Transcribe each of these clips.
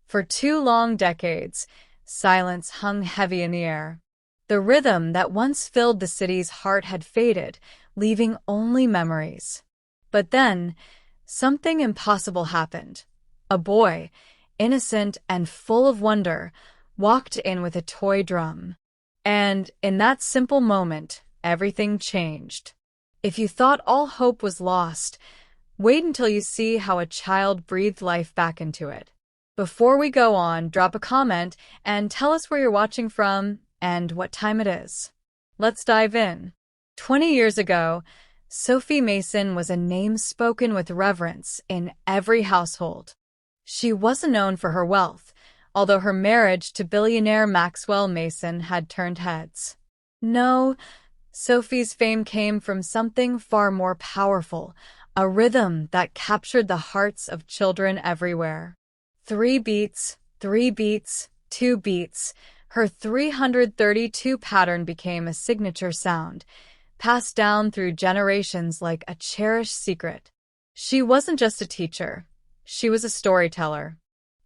For 2 long decades, silence hung heavy in the air. The rhythm that once filled the city's heart had faded, leaving only memories. But then, something impossible happened. A boy, innocent and full of wonder, walked in with a toy drum. And in that simple moment, everything changed. If you thought all hope was lost, wait until you see how a child breathed life back into it. Before we go on, drop a comment and tell us where you're watching from and what time it is. Let's dive in. 20 years ago, Sophie Mason was a name spoken with reverence in every household. She wasn't known for her wealth, although her marriage to billionaire Maxwell Mason had turned heads. No, Sophie's fame came from something far more powerful, a rhythm that captured the hearts of children everywhere. 3 beats, 2 beats. Her 332 pattern became a signature sound, passed down through generations like a cherished secret. She wasn't just a teacher, she was a storyteller.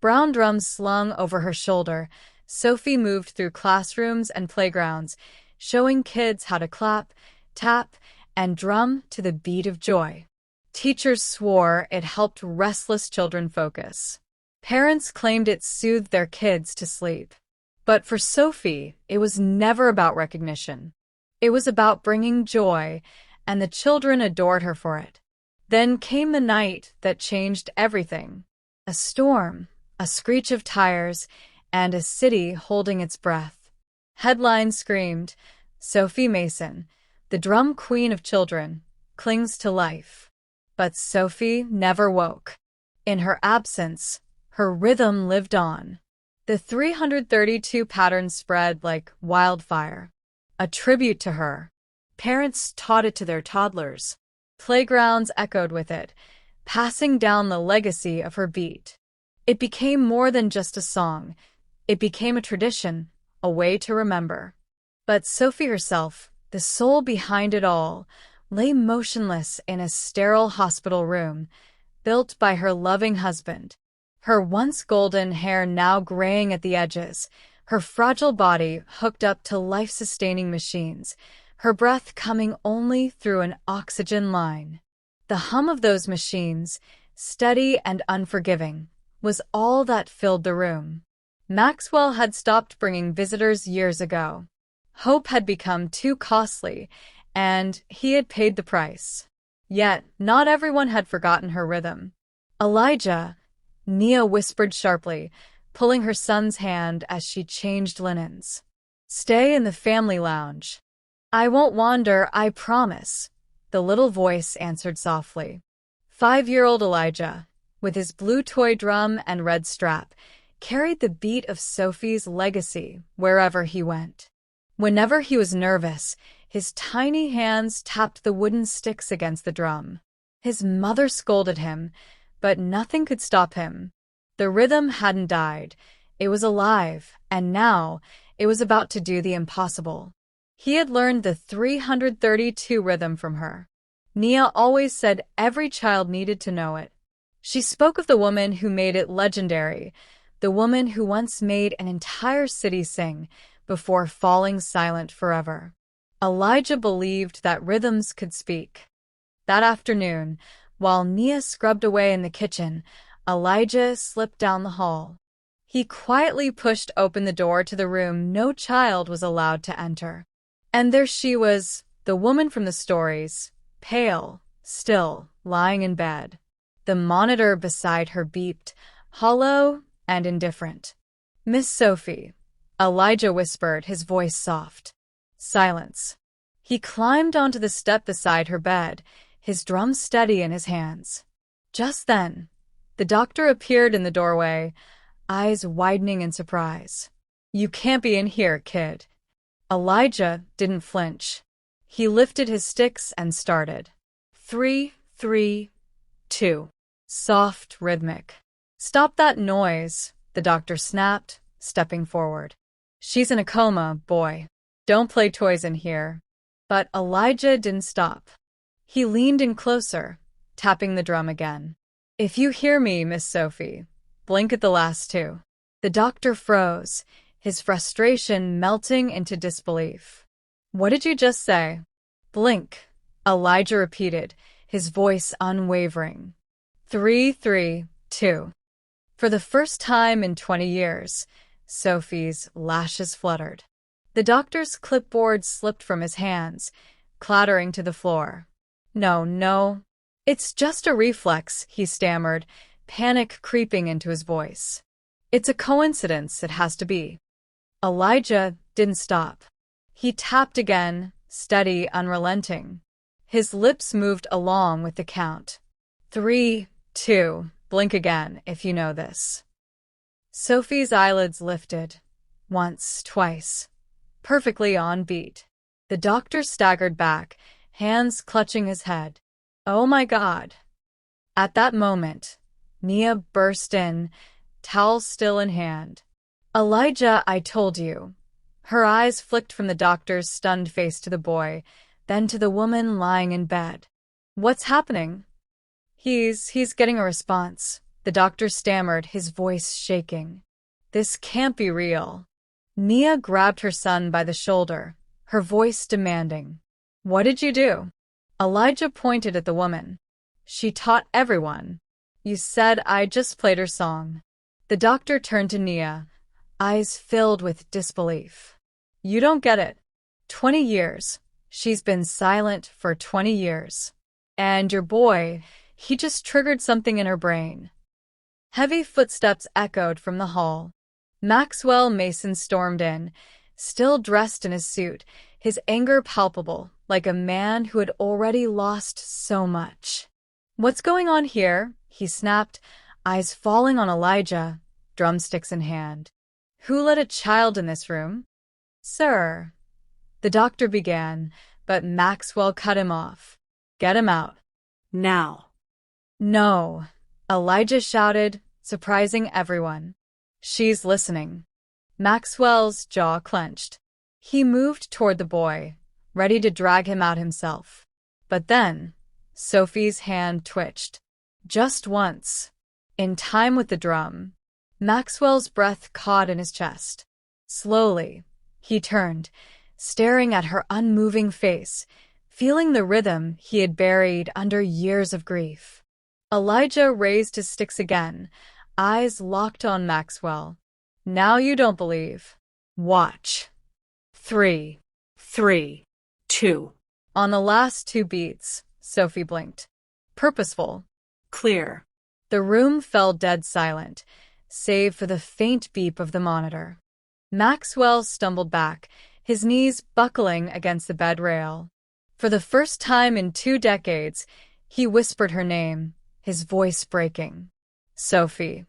Brown drums slung over her shoulder, Sophie moved through classrooms and playgrounds, showing kids how to clap, tap, and drum to the beat of joy. Teachers swore it helped restless children focus. Parents claimed it soothed their kids to sleep. But for Sophie, it was never about recognition. It was about bringing joy, and the children adored her for it. Then came the night that changed everything. A storm, a screech of tires, and a city holding its breath. Headlines screamed, "Sophie Mason, the drum queen of children, clings to life." But Sophie never woke. In her absence, her rhythm lived on. The 332 patterns spread like wildfire. A tribute to her. Parents taught it to their toddlers. Playgrounds echoed with it, passing down the legacy of her beat. It became more than just a song. It became a tradition, a way to remember. But Sophie herself, the soul behind it all, lay motionless in a sterile hospital room, built by her loving husband. Her once golden hair now graying at the edges, her fragile body hooked up to life-sustaining machines, her breath coming only through an oxygen line. The hum of those machines, steady and unforgiving, was all that filled the room. Maxwell had stopped bringing visitors years ago. Hope had become too costly, and he had paid the price. Yet, not everyone had forgotten her rhythm. "Elijah," Nia whispered sharply, pulling her son's hand as she changed linens. "Stay in the family lounge." "I won't wander, I promise," the little voice answered softly. 5-year-old Elijah, with his blue toy drum and red strap, carried the beat of Sophie's legacy wherever he went. Whenever he was nervous, his tiny hands tapped the wooden sticks against the drum. His mother scolded him, but nothing could stop him. The rhythm hadn't died. It was alive, and now it was about to do the impossible. He had learned the 332 rhythm from her. Nia always said every child needed to know it. She spoke of the woman who made it legendary, the woman who once made an entire city sing before falling silent forever. Elijah believed that rhythms could speak. That afternoon, while Nia scrubbed away in the kitchen, Elijah slipped down the hall. He quietly pushed open the door to the room no child was allowed to enter. And there she was, the woman from the stories, pale, still, lying in bed. The monitor beside her beeped, hollow and indifferent. "Miss Sophie," Elijah whispered, his voice soft. Silence. He climbed onto the step beside her bed, his drum steady in his hands. Just then, the doctor appeared in the doorway, eyes widening in surprise. "You can't be in here, kid." Elijah didn't flinch. He lifted his sticks and started. 3, 3, 2. Soft, rhythmic. "Stop that noise," the doctor snapped, stepping forward. "She's in a coma, boy. Don't play toys in here." But Elijah didn't stop. He leaned in closer, tapping the drum again. "If you hear me, Miss Sophie, blink at the last 2." The doctor froze, his frustration melting into disbelief. What did you just say? Blink, Elijah repeated, his voice unwavering. 3, 3, 2. For the first time in 20 years, Sophie's lashes fluttered. The doctor's clipboard slipped from his hands, clattering to the floor. No. It's just a reflex, he stammered, panic creeping into his voice. It's a coincidence, it has to be. Elijah didn't stop. He tapped again, steady, unrelenting. His lips moved along with the count. 3, 2, blink again if you know this. Sophie's eyelids lifted. Once, twice. Perfectly on beat. The doctor staggered back, hands clutching his head. Oh my God. At that moment, Nia burst in, towel still in hand. Elijah, I told you. Her eyes flicked from the doctor's stunned face to the boy, then to the woman lying in bed. What's happening? He's getting a response. The doctor stammered, his voice shaking. This can't be real. Nia grabbed her son by the shoulder, her voice demanding. What did you do? Elijah pointed at the woman. She taught everyone. You said I just played her song. The doctor turned to Nia, eyes filled with disbelief. You don't get it. 20 years. She's been silent for 20 years. And your boy, he just triggered something in her brain. Heavy footsteps echoed from the hall. Maxwell Mason stormed in, still dressed in his suit, his anger palpable, like a man who had already lost so much. What's going on here? He snapped, eyes falling on Elijah, drumsticks in hand. Who let a child in this room? Sir. The doctor began, but Maxwell cut him off. Get him out. Now. No, Elijah shouted, surprising everyone. She's listening. Maxwell's jaw clenched. He moved toward the boy, ready to drag him out himself. But then, Sophie's hand twitched. Just once. In time with the drum. Maxwell's breath caught in his chest. Slowly, he turned, staring at her unmoving face, feeling the rhythm he had buried under years of grief. Elijah raised his sticks again, eyes locked on Maxwell. Now you don't believe. Watch. 3, 3, 2. On the last 2 beats, Sophie blinked. Purposeful. Clear. The room fell dead silent, save for the faint beep of the monitor. Maxwell stumbled back, his knees buckling against the bed rail. For the first time in 2 decades, he whispered her name, his voice breaking. Sophie.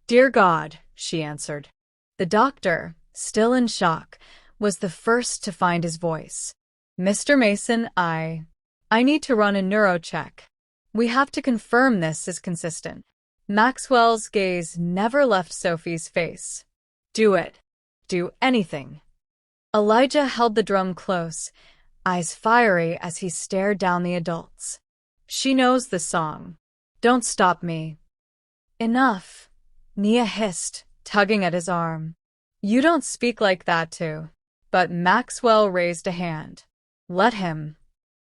Dear God, she answered. The doctor, still in shock, was the first to find his voice. Mr. Mason, I need to run a neurocheck. We have to confirm this is consistent. Maxwell's gaze never left Sophie's face. Do it. Do anything. Elijah held the drum close, eyes fiery as he stared down the adults. She knows the song. Don't stop me. Enough, Nia hissed, tugging at his arm. You don't speak like that too. But Maxwell raised a hand. Let him.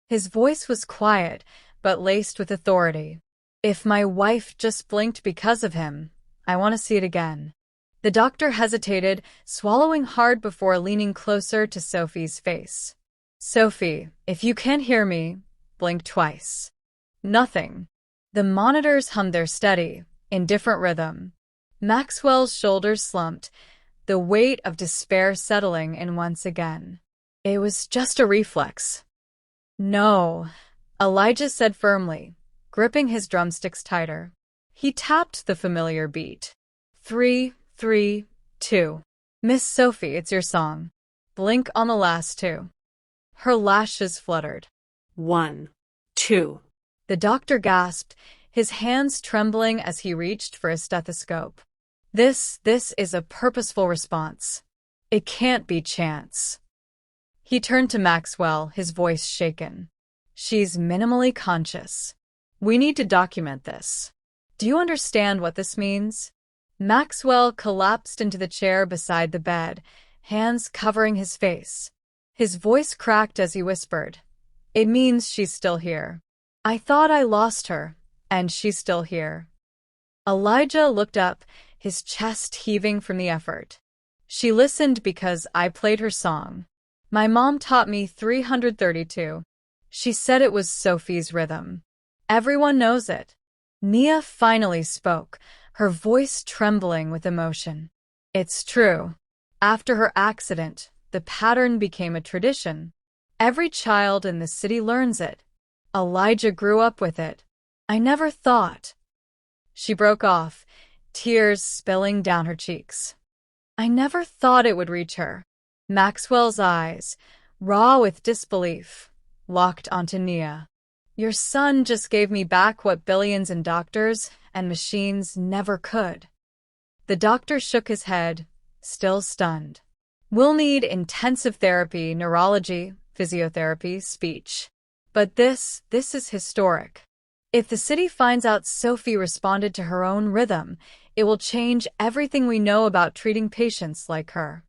His voice was quiet, but laced with authority. If my wife just blinked because of him, I want to see it again. The doctor hesitated, swallowing hard before leaning closer to Sophie's face. Sophie, if you can't hear me, blink twice. Nothing. The monitors hummed their steady, indifferent rhythm. Maxwell's shoulders slumped, the weight of despair settling in once again. It was just a reflex. No, Elijah said firmly, gripping his drumsticks tighter. He tapped the familiar beat. 3, 3, 2. Miss Sophie, it's your song. Blink on the last 2. Her lashes fluttered. 1, 2. The doctor gasped, his hands trembling as he reached for his stethoscope. This is a purposeful response. It can't be chance. He turned to Maxwell, his voice shaken. She's minimally conscious. We need to document this. Do you understand what this means? Maxwell collapsed into the chair beside the bed, hands covering his face. His voice cracked as he whispered, "It means she's still here. I thought I lost her, and she's still here." Elijah looked up, his chest heaving from the effort. "She listened because I played her song. My mom taught me 332. She said it was Sophie's rhythm. Everyone knows it." Nia finally spoke, her voice trembling with emotion. "It's true. After her accident, the pattern became a tradition. Every child in the city learns it. Elijah grew up with it. I never thought." She broke off, tears spilling down her cheeks. "I never thought it would reach her." Maxwell's eyes, raw with disbelief, locked onto Nia. "Your son just gave me back what billions in doctors and machines never could." The doctor shook his head, still stunned. "We'll need intensive therapy, neurology, physiotherapy, speech. But this is historic. If the city finds out Sophie responded to her own rhythm, it will change everything we know about treating patients like her."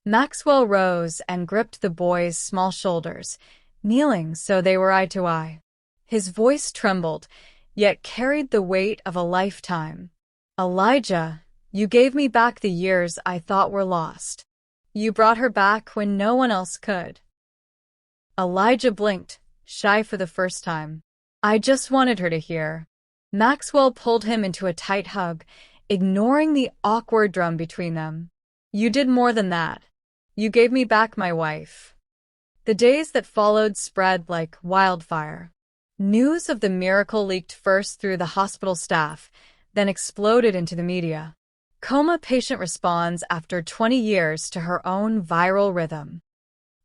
Maxwell rose and gripped the boy's small shoulders, kneeling so they were eye to eye. His voice trembled, yet carried the weight of a lifetime. "Elijah, you gave me back the years I thought were lost. You brought her back when no one else could." Elijah blinked, shy for the first time. "I just wanted her to hear." Maxwell pulled him into a tight hug, ignoring the awkward drum between them. "You did more than that. You gave me back my wife." The days that followed spread like wildfire. News of the miracle leaked first through the hospital staff, then exploded into the media. Coma patient responds after 20 years to her own viral rhythm.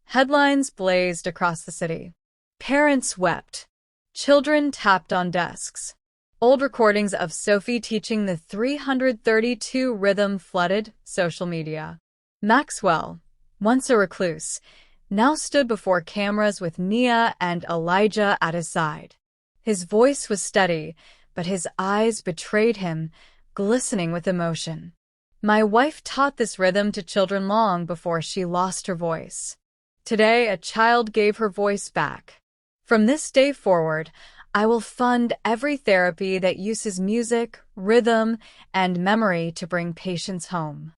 Headlines blazed across the city. Parents wept. Children tapped on desks. Old recordings of Sophie teaching the 332 rhythm flooded social media. Maxwell, once a recluse, now stood before cameras with Nia and Elijah at his side. His voice was steady, but his eyes betrayed him, glistening with emotion. "My wife taught this rhythm to children long before she lost her voice. Today, a child gave her voice back. From this day forward, I will fund every therapy that uses music, rhythm, and memory to bring patients home."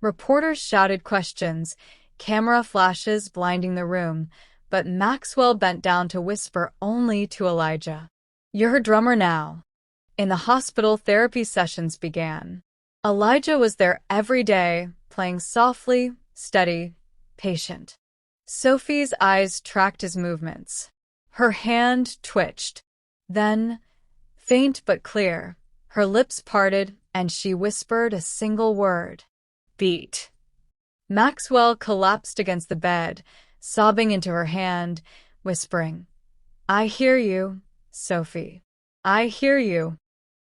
Reporters shouted questions, camera flashes blinding the room, but Maxwell bent down to whisper only to Elijah. "You're her drummer now." In the hospital, therapy sessions began. Elijah was there every day, playing softly, steady, patient. Sophie's eyes tracked his movements. Her hand twitched. Then, faint but clear, her lips parted and she whispered a single word. "Beat." Maxwell collapsed against the bed, sobbing into her hand, whispering, "I hear you, Sophie. I hear you."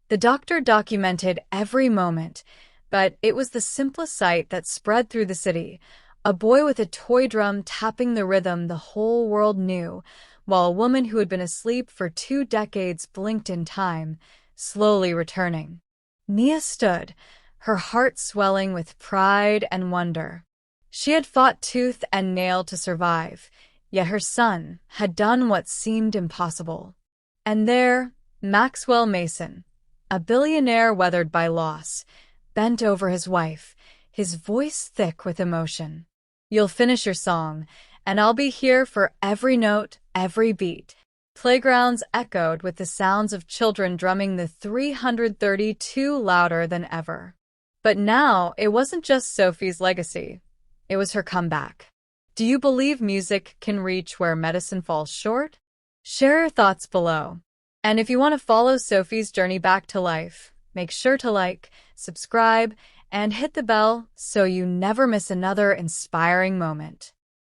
The doctor documented every moment, but it was the simplest sight that spread through the city. A boy with a toy drum tapping the rhythm the whole world knew, while a woman who had been asleep for 2 decades blinked in time, slowly returning. Nia stood, her heart swelling with pride and wonder. She had fought tooth and nail to survive, yet her son had done what seemed impossible. And there, Maxwell Mason, a billionaire weathered by loss, bent over his wife, his voice thick with emotion. "You'll finish your song, and I'll be here for every note, every beat." Playgrounds echoed with the sounds of children drumming the 332 louder than ever. But now, it wasn't just Sophie's legacy. It was her comeback. Do you believe music can reach where medicine falls short? Share your thoughts below. And if you want to follow Sophie's journey back to life, make sure to like, subscribe, and hit the bell so you never miss another inspiring moment.